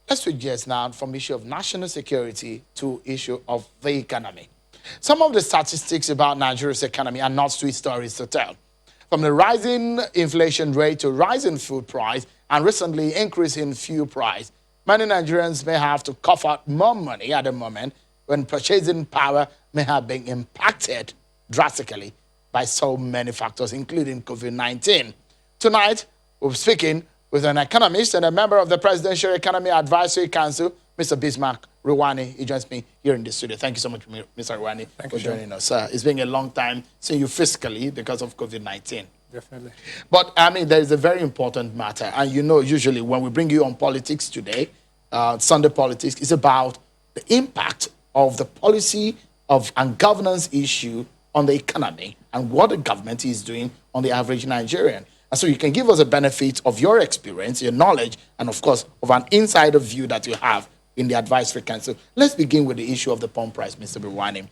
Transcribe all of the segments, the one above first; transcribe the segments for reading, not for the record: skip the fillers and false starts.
let's switch gears now from issue of national security to issue of the economy. Some of the statistics about Nigeria's economy are not sweet stories to tell. From the rising inflation rate to rising food price and recently increasing fuel price, many Nigerians may have to cough out more money at the moment when purchasing power may have been impacted drastically by so many factors, including COVID-19. Tonight, we're speaking with an economist and a member of the Presidential Economy Advisory Council, Mr. Bismarck Rewane. He joins me here in the studio. Thank you so much, Mr. Rewane, for joining us. It's been a long time seeing you physically because of COVID-19. Definitely. But, I mean, there is a very important matter. And you know, usually when we bring you on politics today, Sunday politics, is about the impact of the policy of and governance issue on the economy and what the government is doing on the average Nigerian. And so you can give us a benefit of your experience, your knowledge, and of course, of an insider view that you have in the advisory council. Let's begin with the issue of the pump price, Mr. Rewane.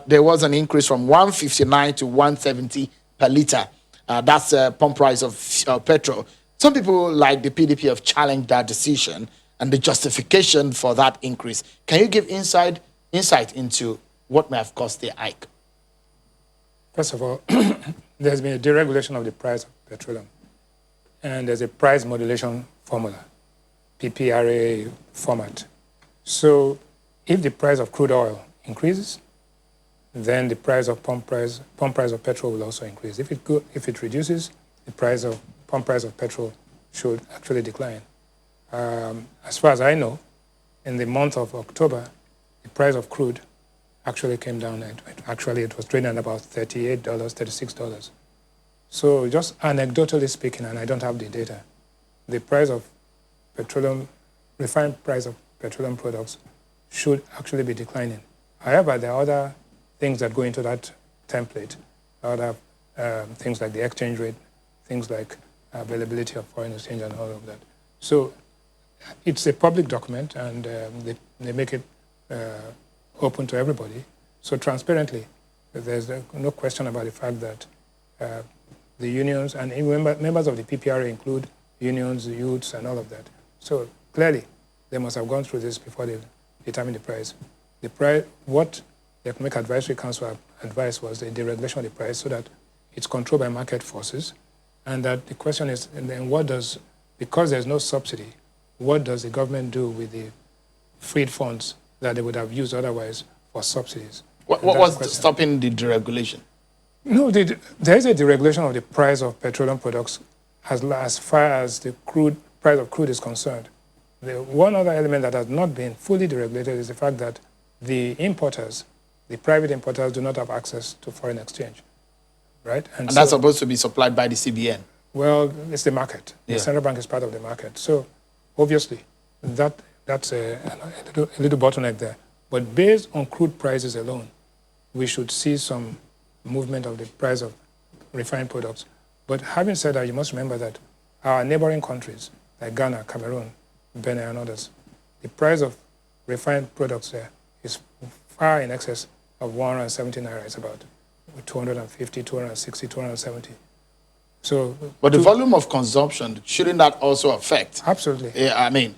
There was an increase from 159 to 170 per litre. That's the pump price of petrol. Some people like the PDP have challenged that decision and the justification for that increase. Can you give insight into what may have caused the hike? First of all, there's been a deregulation of the price of petroleum. And there's a price modulation formula, PPRA format. So if the price of crude oil increases, then the price of pump price of petrol will also increase. If it reduces, the pump price of petrol should actually decline. As far as I know, in the month of October, the price of crude actually came down. It was trading at about $38, $36. So just anecdotally speaking, and I don't have the data, the price of petroleum, refined price of petroleum products should actually be declining. However, there are other things that go into that template, other things like the exchange rate, things like availability of foreign exchange and all of that. So it's a public document, and they make it open to everybody. So transparently, there's no question about the fact that the unions and members of the PPRA include unions, youths, and all of that. So clearly, they must have gone through this before they determine the price. What the Economic Advisory Council advised was the deregulation of the price so that it's controlled by market forces, and that the question is, and then because there's no subsidy, what does the government do with the freed funds that they would have used otherwise for subsidies? What was stopping the deregulation? No, there is a deregulation of the price of petroleum products as far as the price of crude is concerned. The one other element that has not been fully deregulated is the fact that the importers, the private importers, do not have access to foreign exchange, right? And so, that's supposed to be supplied by the CBN? Well, it's the market. Yeah. The central bank is part of the market. So obviously, that's a little bottleneck there. But based on crude prices alone, we should see some movement of the price of refined products. But having said that, you must remember that our neighboring countries, like Ghana, Cameroon, Benin, and others, the price of refined products there is far in excess of 170 naira. It's about 250, 260, 270. So, but the volume of consumption, shouldn't that also affect? Absolutely. Yeah, I mean,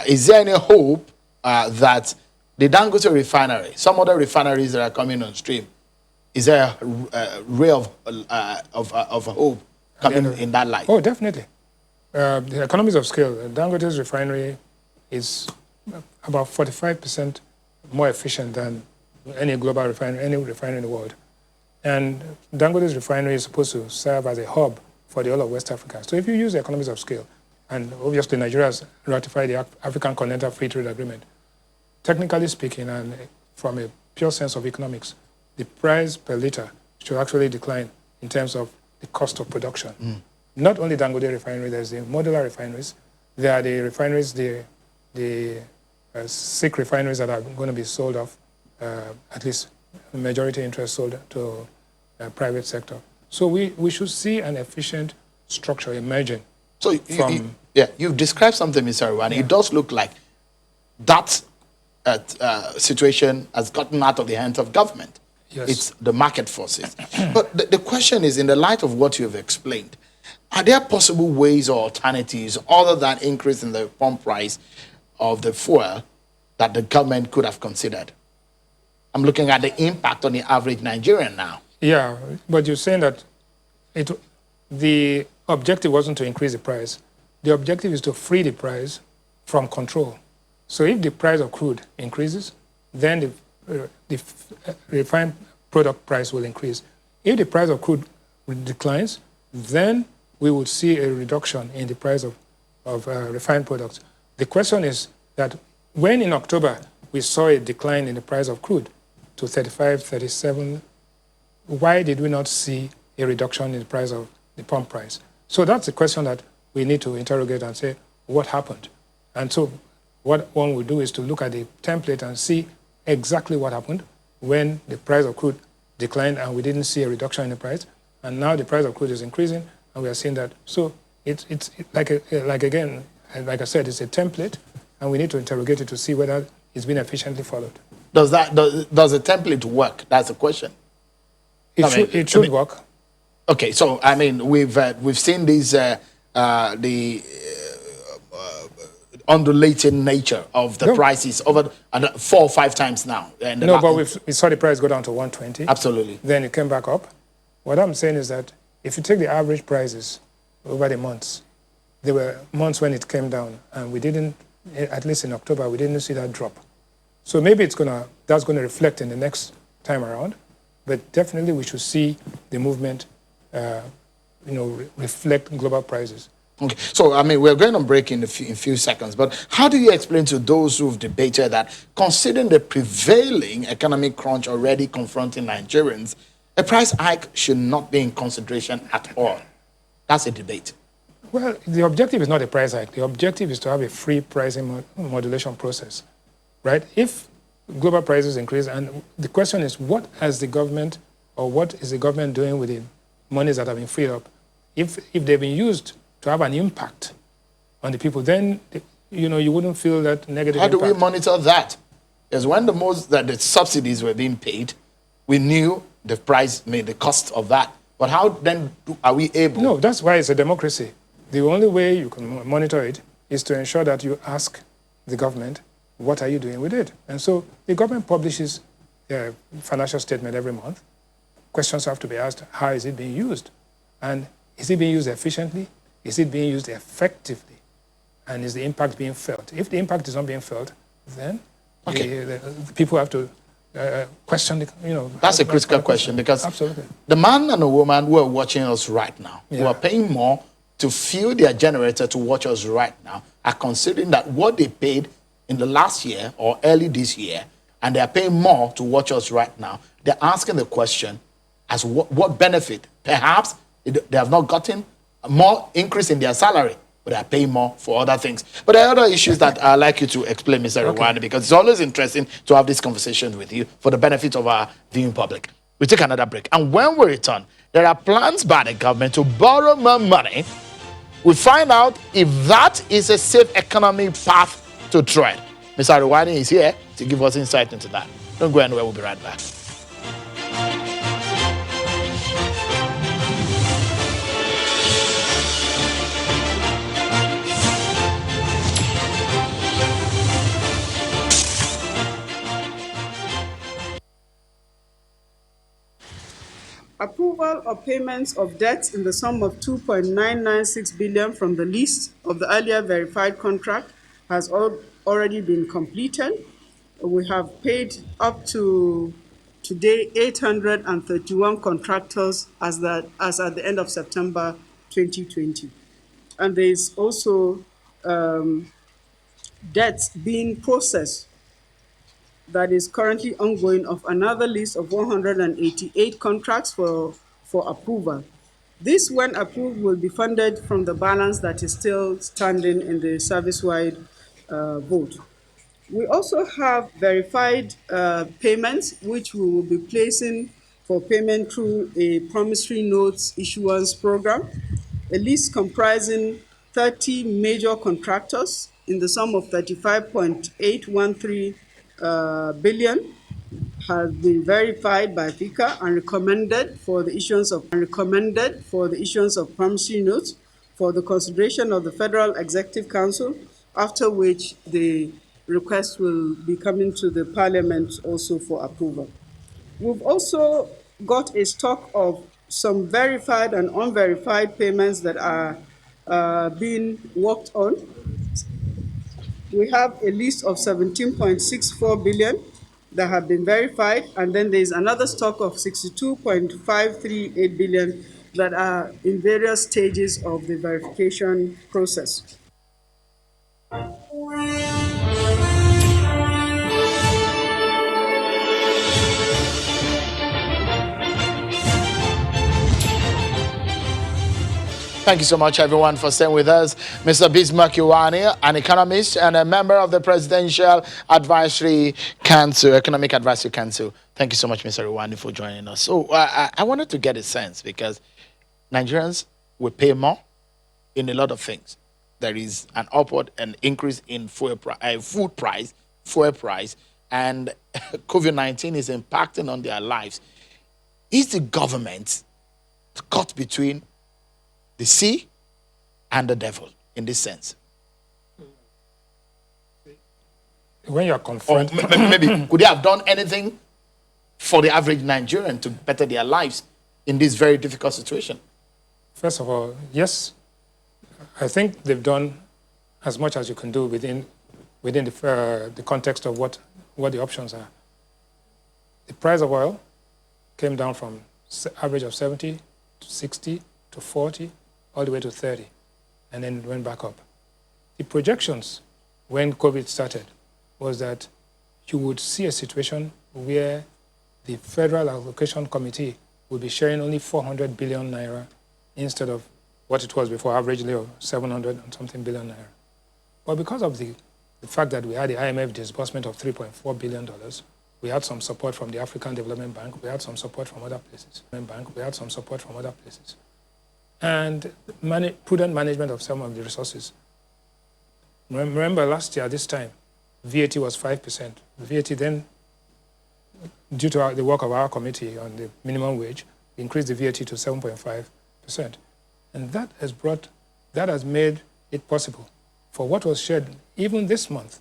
is there any hope that the Dangote refinery, some other refineries that are coming on stream, is there a ray of hope coming in that light? Oh, definitely. The economies of scale, Dangote's refinery is about 45% more efficient than any global refinery, any refinery in the world. And Dangote's refinery is supposed to serve as a hub for the whole of West Africa. So if you use the economies of scale, and obviously Nigeria has ratified the African Continental Free Trade Agreement, technically speaking, and from a pure sense of economics, the price per liter should actually decline in terms of the cost of production. Not only Dangote refinery, there's the modular refineries. There are the refineries, the SIC refineries that are going to be sold off, at least majority interest sold to private sector. So we should see an efficient structure emerging. So you've described something, Mr. Rewane. Yeah. It does look like that situation has gotten out of the hands of government. Yes. It's the market forces. But the question is, in the light of what you've explained, are there possible ways or alternatives other than increasing the pump price of the fuel that the government could have considered? I'm looking at the impact on the average Nigerian now. Yeah, but you're saying that the objective wasn't to increase the price. The objective is to free the price from control. So if the price of crude increases, then the refined product price will increase. If the price of crude declines, then we would see a reduction in the price of refined products. The question is that when in October we saw a decline in the price of crude to 35, 37, why did we not see a reduction in the price of the pump price? So that's the question that we need to interrogate and say, what happened? And so what one would do is to look at the template and see exactly what happened when the price of crude declined and we didn't see a reduction in the price. And now the price of crude is increasing and we are seeing that. So it's like I said, it's a template and we need to interrogate it to see whether it's been efficiently followed. Does the template work? That's the question. It should work. Okay, so I mean we've seen these undulating nature of the prices over 4 or 5 times now. No, but we saw the price go down to 120. Absolutely. Then it came back up. What I'm saying is that if you take the average prices over the months, there were months when it came down, and we didn't, at least in October, we didn't see that drop. So maybe that's going to reflect in the next time around, but definitely we should see the movement, reflect global prices. Okay, so I mean, we're going to break in a few seconds, but how do you explain to those who've debated that, considering the prevailing economic crunch already confronting Nigerians, a price hike should not be in consideration at all? That's a debate. Well, the objective is not a price hike. The objective is to have a free pricing modulation process, right? If global prices increase, and the question is, what has the government, or what is the government doing with the monies that have been freed up? If they've been used to have an impact on the people, then you wouldn't feel that negative impact. How do we monitor that? Because when the subsidies were being paid, we knew the price, the cost of that. But how then are we able? No, that's why it's a democracy. The only way you can monitor it is to ensure that you ask the government, what are you doing with it? And so the government publishes a financial statement every month. Questions have to be asked, how is it being used? And is it being used efficiently? Is it being used effectively? And is the impact being felt? If the impact is not being felt, then the people have to question That's a critical question, because absolutely, the man and the woman who are watching us right now, who are paying more to fuel their generator to watch us right now, are considering that what they paid in the last year or early this year, and they are paying more to watch us right now. They're asking the question as what benefit? Perhaps they have not gotten more increase in their salary, but they are paying more for other things. But there are other issues that I'd like you to explain, Mr. Rewane, because it's always interesting to have these conversations with you for the benefit of our viewing public. We take another break, and when we return, there are plans by the government to borrow more money. We find out if that is a safe economic path to tread. Mr. Rewane is here to give us insight into that. Don't go anywhere, we'll be right back. Approval of payments of debts in the sum of 2.996 billion from the list of the earlier verified contract has already been completed. We have paid up to today 831 contractors as at the end of September 2020. And there is also debts being processed that is currently ongoing of another list of 188 contracts for approval. This, when approved, will be funded from the balance that is still standing in the service-wide vote. We also have verified payments, which we will be placing for payment through a promissory notes issuance program, a list comprising 30 major contractors in the sum of 35.813 billion has been verified by FICA and recommended for the issuance of promissory notes for the consideration of the Federal Executive Council after which the request will be coming to the Parliament also for approval. We've also got a stock of some verified and unverified payments that are being worked on. We have a list of 17.64 billion that have been verified, and then there's another stock of 62.538 billion that are in various stages of the verification process. Thank you so much, everyone, for staying with us. Mr. Bismarck Rewane, an economist and a member of the Presidential Advisory Council, Economic Advisory Council. Thank you so much, Mr. Rewane, for joining us. So I wanted to get a sense, because Nigerians will pay more in a lot of things. There is an upward and increase in food price, and COVID-19 is impacting on their lives. Is the government caught between the sea and the devil in this sense? When you're Or confronted, maybe could they have done anything for the average Nigerian to better their lives in this very difficult situation? first of all, yes, I think they've done as much as you can do within the context of what the options are. The price of oil came down from average of 70 to 60 to 40, all the way to 30, and then went back up. The projections when COVID started was that you would see a situation where the Federal Allocation Committee would be sharing only 400 billion naira instead of what it was before, averagely of 700 and something billion naira. But because of the fact that we had the IMF disbursement of $3.4 billion, we had some support from the African Development Bank, we had some support from other places. And prudent management of some of the resources. Remember last year, this time, VAT was 5%. VAT then, due to the work of our committee on the minimum wage, increased the VAT to 7.5%. And that has made it possible for what was shared even this month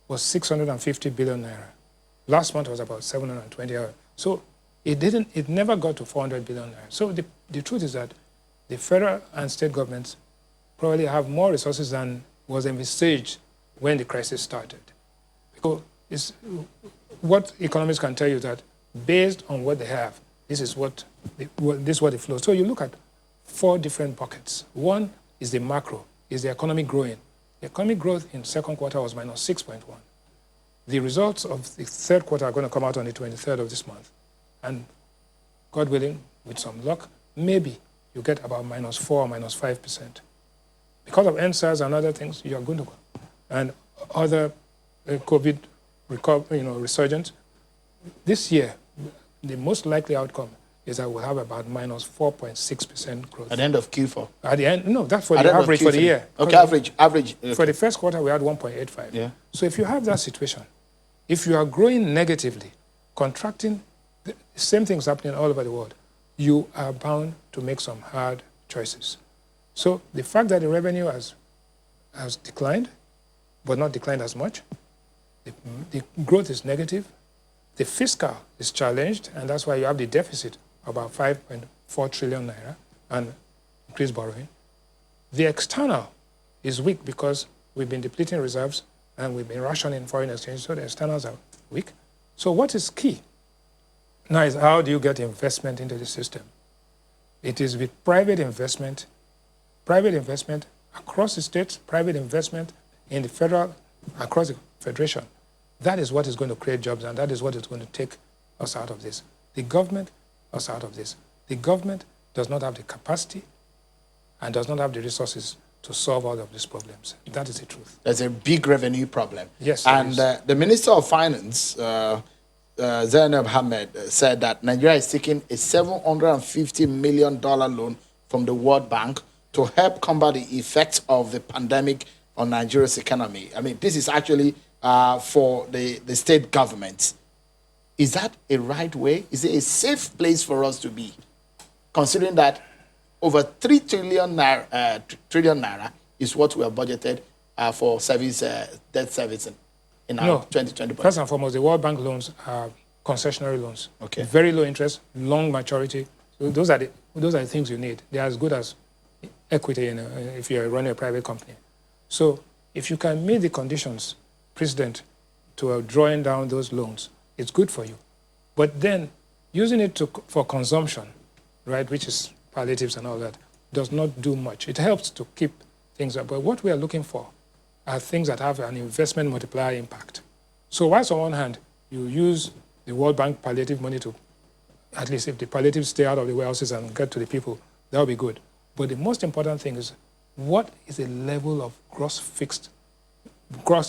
was 650 billion naira. Last month was about 720. So it never got to 400 billion naira. So the truth is that the federal and state governments probably have more resources than was envisaged when the crisis started. Because what economists can tell you that based on what they have, this is what it flows. So you look at 4 different buckets. One is the macro, is the economy growing. The economic growth in second quarter was minus 6.1. The results of the third quarter are going to come out on the 23rd of this month. And God willing, with some luck, maybe you get about minus 4 or minus 5%. Because of NSARS and other things, you are going to go. And other COVID resurgence. This year, the most likely outcome is that we'll have about minus 4.6% growth. At the end of Q4? At the end, no, that's for the average for the year. Okay, average. Okay. For the first quarter, we had 1.85. Yeah. So if you have that situation, if you are growing negatively, contracting, the same thing's happening all over the world, you are bound to make some hard choices. So the fact that the revenue has declined, but not declined as much, the growth is negative, the fiscal is challenged, and that's why you have the deficit about 5.4 trillion naira and increased borrowing. The external is weak because we've been depleting reserves and we've been rationing foreign exchange, so the externals are weak. So what is key now is how do you get investment into the system? It is with private investment across the states, private investment in the federal, across the federation. That is what is going to create jobs, and that is what is going to take us out of this. The government does not have the capacity and does not have the resources to solve all of these problems. That is the truth. There's a big revenue problem. Yes. And the Minister of Finance, Zainab Ahmed, said that Nigeria is seeking a $750 million loan from the World Bank to help combat the effects of the pandemic on Nigeria's economy. I mean, this is actually for the state government. Is that a right way? Is it a safe place for us to be, considering that over 3 trillion naira is what we have budgeted for service debt servicing in our No. 2020 budget? First and foremost, the World Bank loans are concessionary loans. Okay. Very low interest, long maturity. So those are the things you need. They're as good as equity if you're running a private company. So if you can meet the conditions precedent to drawing down those loans, it's good for you. But then using it for consumption, right, which is palliatives and all that, does not do much. It helps to keep things up. But what we are looking for are things that have an investment multiplier impact. So whilst on one hand, you use the World Bank palliative money to, at least if the palliatives stay out of the warehouses and get to the people, that will be good. But the most important thing is, what is the level of gross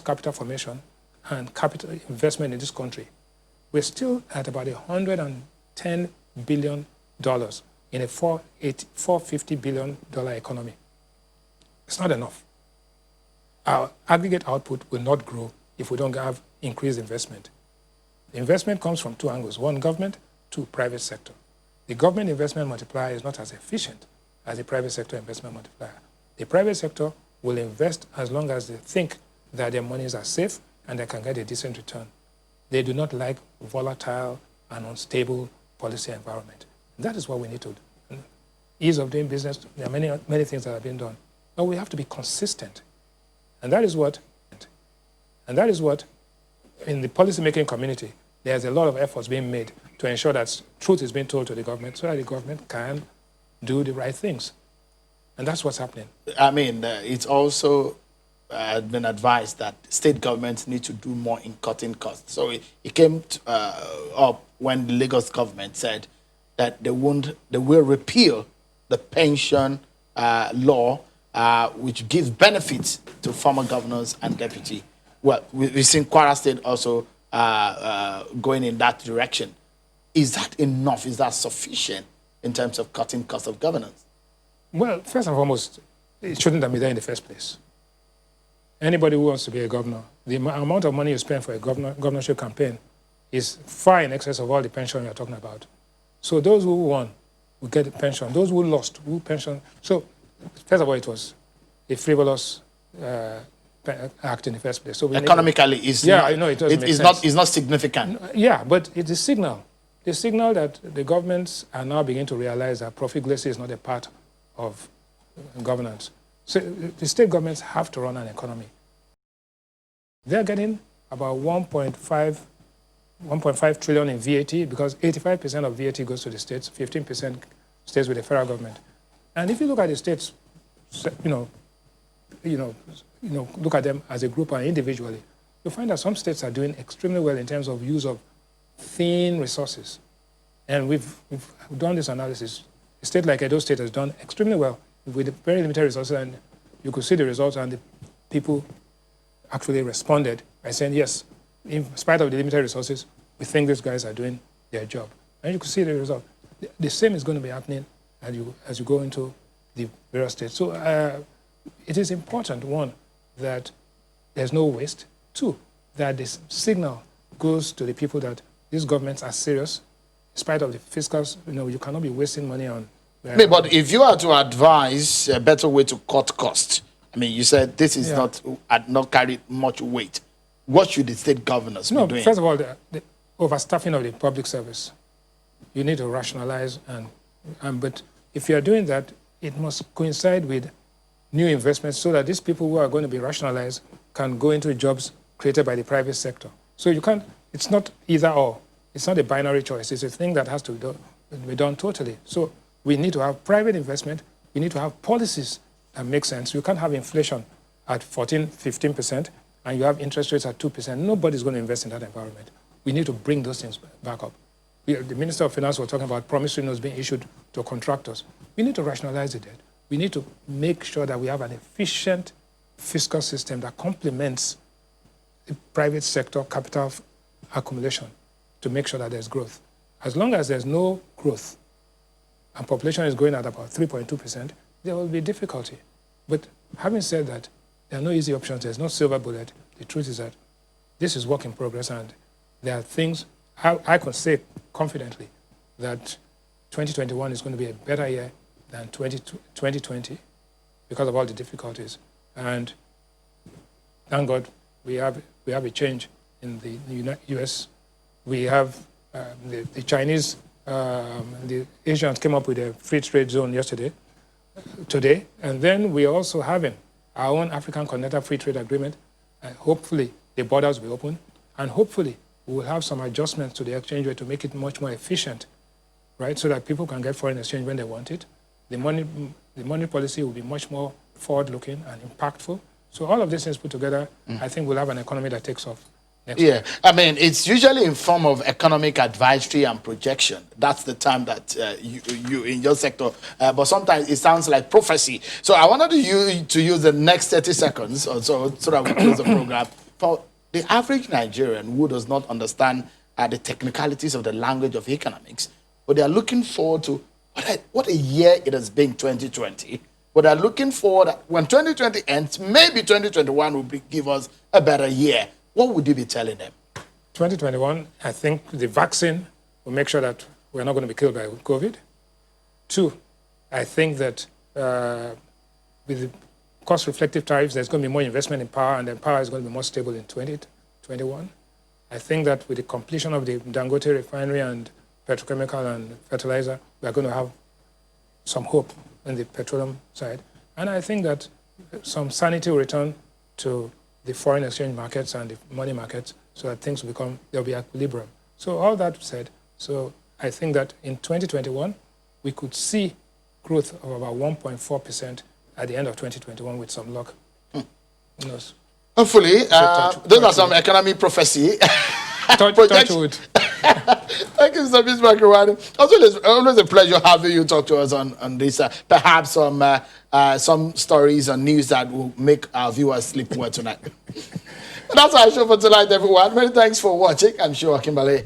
capital formation and capital investment in this country? We're still at about $110 billion in a $450 billion economy. It's not enough. Our aggregate output will not grow if we don't have increased investment. The investment comes from two angles: one, government; two, private sector. The government investment multiplier is not as efficient as the private sector investment multiplier. The private sector will invest as long as they think that their monies are safe and they can get a decent return. They do not like volatile and unstable policy environment. That is what we need to do. Ease of doing business, there are many things that have been done. But we have to be consistent. And that is what in the policymaking community, there's a lot of efforts being made to ensure that truth is being told to the government so that the government can do the right things. And that's what's happening. I mean, it's also been advised that state governments need to do more in cutting costs. So it came up when the Lagos government said that they will repeal the pension law, which gives benefits to former governors and deputy. Well, we've seen Kwara State also going in that direction. Is that enough? Is that sufficient in terms of cutting costs of governance? Well, first and foremost, it shouldn't have been there in the first place. Anybody who wants to be a governor, the amount of money you spend for a governorship campaign is far in excess of all the pension you're talking about. So those who won will get a pension. Those who lost will pension. So first of all, it was a frivolous act in the first place. So economically, it's not significant. Yeah, but it's a signal. The signal that the governments are now beginning to realize that profligacy is not a part of governance. So the state governments have to run an economy. They're getting about 1.5 trillion in VAT because 85% of VAT goes to the states, 15% stays with the federal government. And if you look at the states, look at them as a group or individually, you'll find that some states are doing extremely well in terms of use of thin resources. And we've done this analysis. A state like Edo State has done extremely well with very limited resources, and you could see the results, and the people actually responded by saying, yes, in spite of the limited resources, we think these guys are doing their job. And you could see the result. The same is going to be happening as you go into the various states. So it is important, one, that there's no waste. Two, that this signal goes to the people that these governments are serious, in spite of the fiscals. You cannot be wasting money on. But if you are to advise a better way to cut costs, I mean, you said this is not carried much weight. What should the state governors be doing? First of all, the overstaffing of the public service. You need to rationalize, but if you are doing that, it must coincide with new investments so that these people who are going to be rationalized can go into jobs created by the private sector. So you can't. It's not either or. It's not a binary choice. It's a thing that has to be done totally. So we need to have private investment. We need to have policies that make sense. You can't have inflation at 14, 15%, and you have interest rates at 2%. Nobody's going to invest in that environment. We need to bring those things back up. The Minister of Finance was talking about promissory notes being issued to contractors. We need to rationalize the debt. We need to make sure that we have an efficient fiscal system that complements the private sector capital accumulation to make sure that there's growth. As long as there's no growth and population is growing at about 3.2%, there will be difficulty. But having said that, there are no easy options. There's no silver bullet. The truth is that this is work in progress, and there are things I can say confidently that 2021 is going to be a better year than 2020 because of all the difficulties. And thank God we have a change in the U.S. We have the Chinese, the Asians came up with a free trade zone today, and then we are also having our own African Continental Free Trade Agreement. And hopefully the borders will be open, and hopefully we will have some adjustments to the exchange rate to make it much more efficient, right? So that people can get foreign exchange when they want it. The money policy will be much more forward-looking and impactful. So all of these things put together, I think we'll have an economy that takes off. Yeah, I mean, it's usually in form of economic advisory and projection. That's the term that you in your sector, but sometimes it sounds like prophecy. So I wanted you to use the next 30 seconds or so that we close the program for the average Nigerian who does not understand the technicalities of the language of economics, but they are looking forward to what a year it has been, 2020. But they're looking forward when 2020 ends, maybe 2021 will give us a better year. What would you be telling them? 2021, I think the vaccine will make sure that we're not going to be killed by COVID. 2, I think that with the cost-reflective tariffs, there's going to be more investment in power, and then power is going to be more stable in 2021. I think that with the completion of the Dangote refinery and petrochemical and fertilizer, we're going to have some hope in the petroleum side. And I think that some sanity will return to the foreign exchange markets and the money markets so that things will there'll be equilibrium. So all that said, so I think that in 2021, we could see growth of about 1.4% at the end of 2021 with some luck. Who knows? Hopefully, those are some economic prophecy. Touch wood. Thank you, Mr. Bismarck. Always a pleasure having you talk to us on this. Perhaps some stories and news that will make our viewers sleep well tonight. That's our show for tonight, everyone. Many thanks for watching. I'm sure Kimberly.